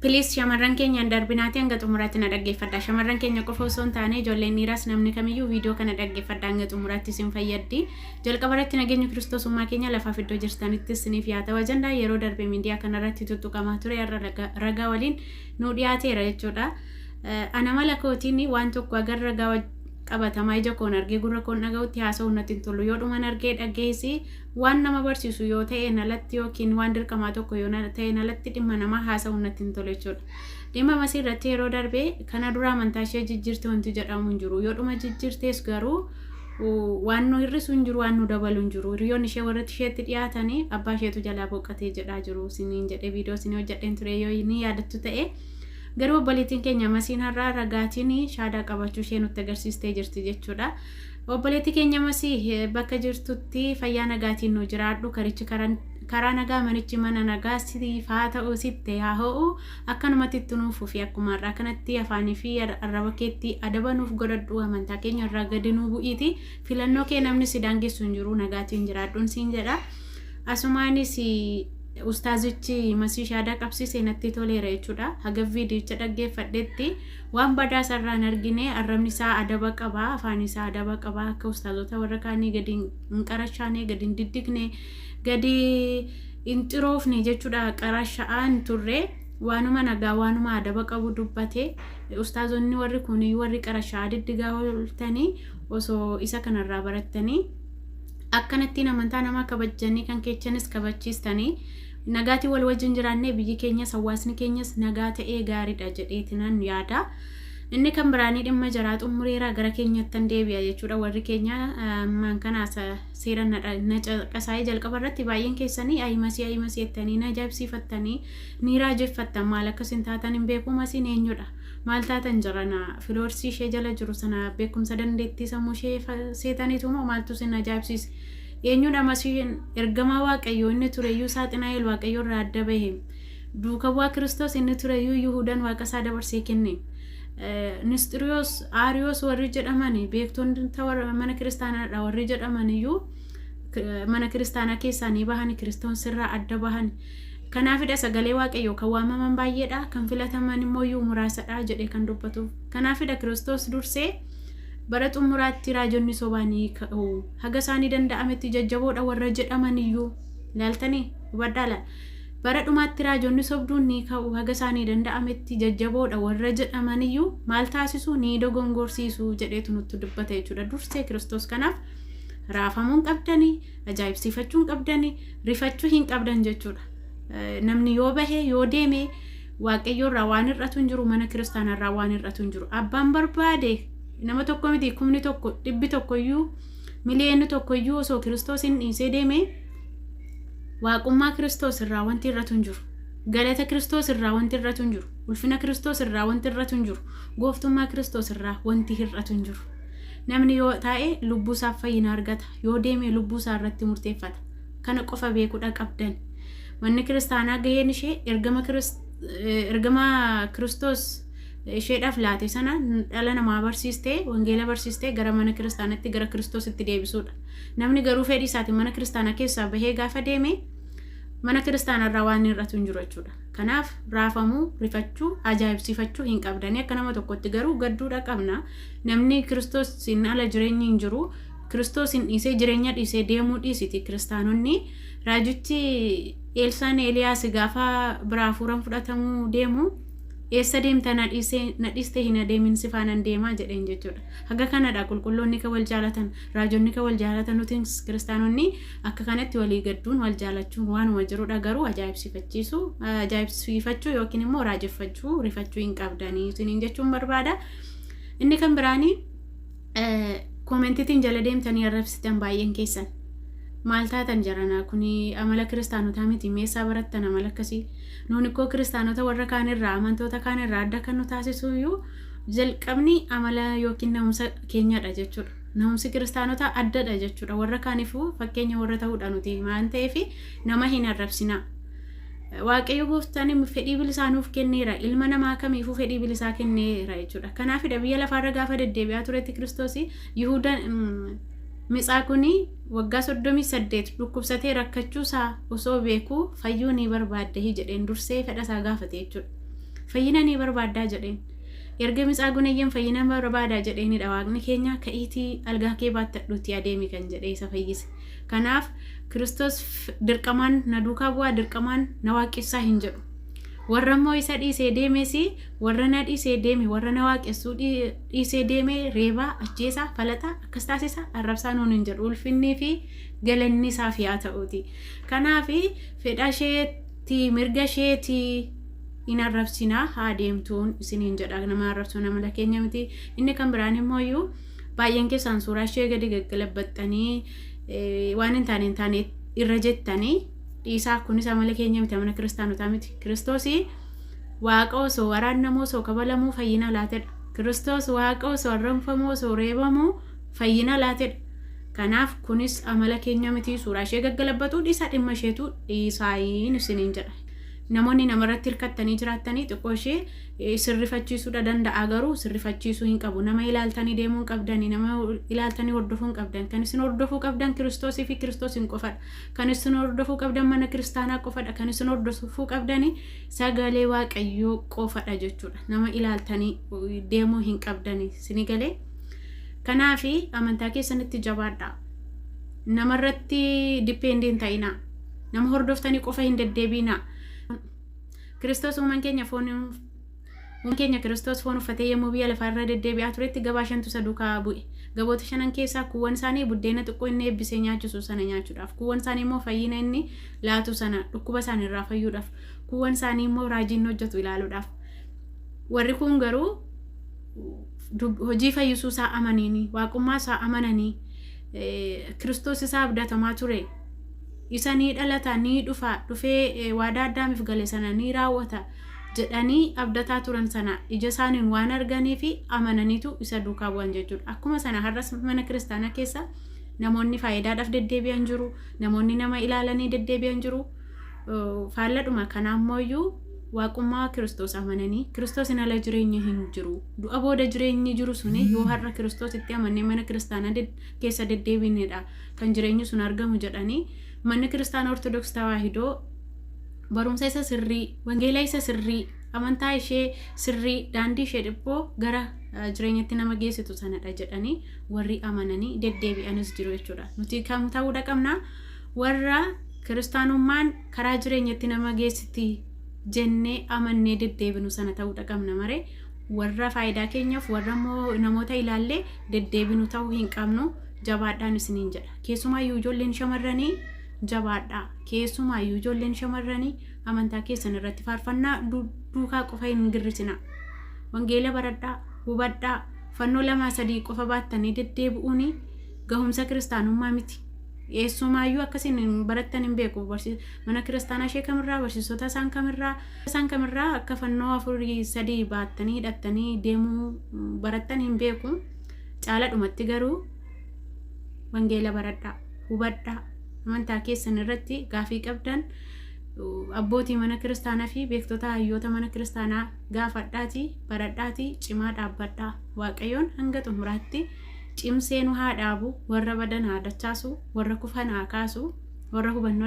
Please shamarran keenya darbinaati hanga xumuraatti na dhaggeeffadha. Shamarran keenya qofa osoo hin taane ijoolleen dhiiraas namni kamiyyuu viidiyoo kana dhaggeeffadha hanga xumuraatti isin fayyaddi. Jalqabarratti nageenya Kiristoosummaa keenya lafaaf iddoo jirtanitti isiniif yaa ta'u ajandaa yeroo darbe miidiyaa kanarratti tuttuqamaa ture ragaa waliin nu dhiyaateera jechuudha. Ana mala kootiin waan tokko agar ragaa qabatamaa ija koon argee gurra koon dhaga'utti haasa'uu natti hin tolu. Yoo dhuman argee dhageessi waan nama barsiisu yoo ta'e nalatti yookiin waan dirqamaa tokko yoo ta'e nalatti dhimma namaa haasa'uu natti hin tolu jechuudha. Dhimma masii irratti yeroo darbe kana dura amantaa ishee jijjiirte wanti jedhamu hin jiru. Yoo dhuma jijjiirtees garuu waan nu hir'isu hin jiru, waan nu dabalu hin jiru. Hiriyoonni ishee warratti isheetti dhiyaatanii abbaa isheetu jalaa boqotee jedhaa jiru. Isiniin jedhee viidiyoo isin hojjedheen ture yoo ni yaadattu ta'e. Garuu obboleettiin keenya masiin har'aa ragaatiin shaadaa qabachuu ishee nutti agarsiistee jirti jechuudha. Obboleettii keenya masii bakka jirtutti fayyaa nagaatiin nu jiraadhu karichi karaa nagaa manichi mana nagaa siif haa ta'u sitte haa ho'u akkanumatti itti nuufuu fi akkuma har'aa kanatti afaanii fi arraba keetti adaba nuuf godhadhu amantaa keenya irraa gadi nuu bu'iiti filannoo kee namni si daangessu hin jiru nagaatiin jiraadhuun siin jedha. Asumaanis Ustaazichi masii shaadaa qabsiisee natti toleera jechuudha. Haga viidiyocha dhaggeeffadhetti waan badaa sarraan argine arrabni isaa adaba qaba, afaan isaa adaba qaba. Akka ustaazota warra kaanii gadi hin qarashaane, gadi hin diddigne, gadi hin xiroofne jechuudha. Qarashaan turre waanuma nagaa waanuma adaba qabu dubbate. Ustaazonni warri kun warri qarashaa diddigaa ooltanii osoo isa kanarraa barattanii akkanatti amantaa nama kabajanii kan keessanis kabachiistanii nagaati wal wajjin jiraannee biyyi keenyas hawaasni keenyas nagaa ta'ee gaariidha jedheetinan yaada. Inni kan biraanii dhimma jaraa xumureera gara keenyatti deebi'a jechuudha. Warri keenya maan kana seera nacaqasaayee jalqaba irratti baay'een keessanii aymasii jettanii na ajaa'ibsiifattanii ni raajeffattan maal akkasin taatan hin beeku masiin eenyudha. Maal taatan jirana filoorsii ishee jala jiru sana beekumsa dandeettii sammuu ishee seetaniitu moo maaltu sin ajaa'ibsiise. Eenyudha masiin ergamaa waaqayyoo inni tureyyuu saaxinaa'el waaqayyoo irraa adda bahe. Duuka bu'aa Kiristoos inni tureyyuu Yihuudaan waaqa isaa dabarsee kenne. Nisxiriyoos Aariyoos warri jedhamani beektonni mana kiristaanaadha warri jedhamaniyyuu mana kiristaanaa keessaa ni bahani Kiristoos irraa adda bahani. Kanaafidha sagalee waaqayyoo kan waamaman baay'eedha kan filataman immoo iyyuu muraasadha jedhee kan dubbatuuf. Kanaafidha Kiristoos dursee bara xumuraatti raajonni sobaanii ka'u haga isaanii danda'ametti jajjaboodha warra jedhamaniyyuu laaltanii hubadhaala. Bara dhumaatti raajonni sobduun ni ka'u haga isaanii danda'ametti jajjaboodha warra jedhamaniyyuu maal taasisu ni dogongorsiisu jedheetu nutti dubbata jechuudha. Dursee Kiristoos kanaaf raafamuun qabdanii ajaa'ibsiifachuun qabdanii rifachuu hin qabdan jechuudha. Namni yoo bahee yoo deeme waaqayyoo irraa waan hir'atu hin jiru mana kiristaanaa irraa waan hir'atu hin jiru. Abbaan barbaade nama tokko miti kumni tokko dhibbi tokkoyyuu miliyoonni tokkoyyuu osoo Kiristoosin dhiisee deeme waaqummaa Kiristoos irraa wanti hir'atu hin jiru. Galata Kiristoos irraa wanti hir'atu hin jiru. Ulfina Kiristoos irraa wanti hir'atu hin jiru. Gooftummaa Kiristoos irraa wanti hir'atu hin jiru. Namni yoo taa'e lubbuu isaa fayyina argata. Yoo deeme lubbuu isaa irratti murteeffata. Kana qofa beekuudha qabdan. Manni kiristaanaa gaheen ishee ergama Kiristoos isheedhaaf laate sana dhala namaa barsiistee wangeela barsiistee gara mana kiristaanaatti gara Kiristoositti deebisuudha. Namni garuu fedhii isaatiin mana kiristaanaa keessaa bahee gaafa deeme mana kiristaanarraa waan hir'atu hin jiru jechuudha. Kanaaf raafamuu, rifachuu, ajaa'ibsiifachuu hin qabdanii akka nama tokkotti garuu gadduudha qabna. Namni Kiristoosiin ala jireenyi hin jiru. Kiristoosin dhiisee jireenya dhiisee deemuu dhiisiti kiristaanonni. Raajichi Elsaan Eliyaas gaafa biraa fuuran fudhatamuu deemu eessa deemta na dhiiste hin adeemin si faanaan deemaa jedheen jechuudha. Haga kanadha qulqulloonni kan wal jaalatan raajonni kan wal jaalatan nuti kiristaanonni akka kanatti walii gadduun wal jaalachuun waanuma jirudha. Garuu ajaa'ibsiifachuu yookiin immoo raajeffachuu rifachuu hin qabdanii isiniin jechuun barbaada. Inni kan biraanii koomentiitiin jala deemtanii arrabsitan baay'een keessan maal taatan jarana kuni amala kiristaanotaa miti meeshaa barattan amala akkasii nuuni koo kiristaanota warra kaanirraa amantoota kaanirraa adda kan nu taasisuyyuu jalqabni amala yookiin na'umsa keenyadha jechuudha. Na'umsi kiristaanota addadha jechuudha. Warra kaanifuu fakkeenya warra ta'uudha nuti waan ta'eef nama hin arrabsinaa. Waaqayyo gooftaan fedhii bilisaa nuuf kenneera. Ilma namaa kamiifuu fedhii bilisaa kenneera jechuudha. Kanaafidha biyya lafaarra gaafa deddeebi'aa turetti Kiristoos Yihuudaan Mixaa kuni waggaa 38 dhukkubsatee rakkachuu isaa osoo beekuu fayyuu ni barbaadde jedheen dursee fedha isaa gaafate jechuudha. fayyina ni barbaadaa jedheen. Erga Mitsaaguunayyan fayyina barbaadaa jedheenidha Waaqni keenya ka'iitii algaa kee baattadhuutti adeemi kan jedhee isa fayyise. Kanaaf Kiristoos dirqamaan na duukaa bu'aa dirqamaan na waaqessaa hin jedhu. Warra immoo isa dhiisee deemes warra na dhiisee deeme warra na waaqessuu dhiisee deeme reebaa ajjeesaa falaxaa akkas taasisaa arrabsaa nuun hin jedhu. Ulfinnii fi galanni isaaf yaa ta'uuti. Kanaaf fedha isheetti mirga isheetti hin arrabsinaa haa deemtuun isiniin jedha. Nama arrabsuu nama lakeenya miti. Inni kan biraan immoo baay'een keessaan suuraa ishee gadi gaggalabattanii waan hin taane irra jettanii dhiisaa kunis amala keenya miti amala kiristaanotaa miti. Kiristoos waaqa osoo waraannamoo osoo kabalamuu fayyina laatedha. Kiristoos waaqa osoo arrabsamuu osoo reebamuu fayyina laatedha. Kanaaf kunis amala keenya miti. Suuraa ishee gaggalabatuu dhiisaa dhimma isheetu dhiisaayin isiniin jedha. Namoonni namarratti hirkattanii jiraatanii xiqqoo ishee sirrifachiisuu danda'a garuu sirrifachiisuu hin qabu. Nama ilaaltanii deemuu hin qabdani, nama ilaaltanii hordofuu hin qabdan. Kan isin hordofuu qabdan Kiristoosii fi Kiristoosin qofadha. Kan isin hordofuu qabdan mana kiristaanaa qofadha. Kan isin hordofuu qabdani sagalee Waaqayyoo qofadha jechuudha. Nama ilaaltanii deemuu hin qabdani isin galee. Kanaaf amantaa keessanitti jabaadhaa. Namarratti dipeendii hin ta'inaa. Nama hordoftanii qofa hin deddeebiinaa. Kiristoos uumaan keenya Kiristoos foon uffatee yommuu biyya lafaarra deddeebi'aa turetti gabaa shantu isa duukaa bu'e. Gaboota shanan keessaa kuuwwan isaanii buddeena xiqqoo inni eebbisee nyaachisu sana nyaachuudhaaf. Kuuwwan isaanii immoo fayyina inni laatu sana dhukkuba isaanii irraa fayyuudhaaf. Kuuwwan isaanii immoo raajiin hojjetu ilaaluudhaaf. Warri kun garuu hojii fayyisuu isaa amananii waaqummaa isaa amananii Kiristoos isaa abdatamaa ture. Isa ni dhalata ni dhufa dhufee waadaa addaamiif gale sana ni raawwata jedhanii abdataa turan sana ija isaaniin waan arganii fi amananiitu isa duukaa bu'an jechuudha. Akkuma sana har'as mana kiristaanaa keessa namoonni faayidaadhaaf deddeebi'an jiru. Namoonni nama ilaalanii deddeebi'an jiru. Faalladhuma kanaammooyyuu waaqummaa Kiristoos amananii Kiristoosin ala jireenyi hin jiru. Du'a booda jireenyi jiru suni yoo har'a Kiristoositti amannee mana kiristaanaa keessa deddeebinedha kan jireenyi sun argamu jedhanii manni kiristaana ortodoksii tawaahidoo barumsa isa sirrii wangeela isa sirrii amantaa ishee sirrii daandii ishee dhibboo gara jireenyatti nama geessitu sanadha jedhanii warri amananii deddeebi'anis jiru jechuudha. Nuti kam ta'uudha qabna warra kiristaanummaan karaa jireenyatti nama geessiti jennee amannee deddeebinu sana ta'uudha qabna maree warra faayidaa keenyaaf warra namoota ilaallee deddeebinu ta'uu hin qabnu. Jabaadhaan isiniin jedha. Keessumaayyuu ijoolleen shamarranii jabaadhaa. Keessumaayyuu ijoolleen shamarranii amantaa keessan irratti faarfannaa duukaa qofa hin girrisina. Wangeela baradhaa, hubadhaa, fannoo 2-3 qofa baattanii deddeebi'uun gahumsa kiristaanummaa miti. Keessumaayyuu akkasiin barattan hin beeku. Mana kiristaanaa ishee kamirraa barsiisota isaan kamirraa akka fannoo 4-3 baattanii hidhattanii deemuu barattan hin beeku. Caaladhumatti garuu wangeela baradhaa, hubadhaa, amantaa keessan irratti gaafii qabdan abbootii mana kiristaanaa fi beektota hayyoota mana kiristaanaa gaafadhaatii baradhaatii cimaa dhaabbadhaa. Waaqayyoon hanga xumuraatti cimsee nu haa dhaabu. Warra badan haa dachaasu, warra kufan haa kaasu, warra hubannoo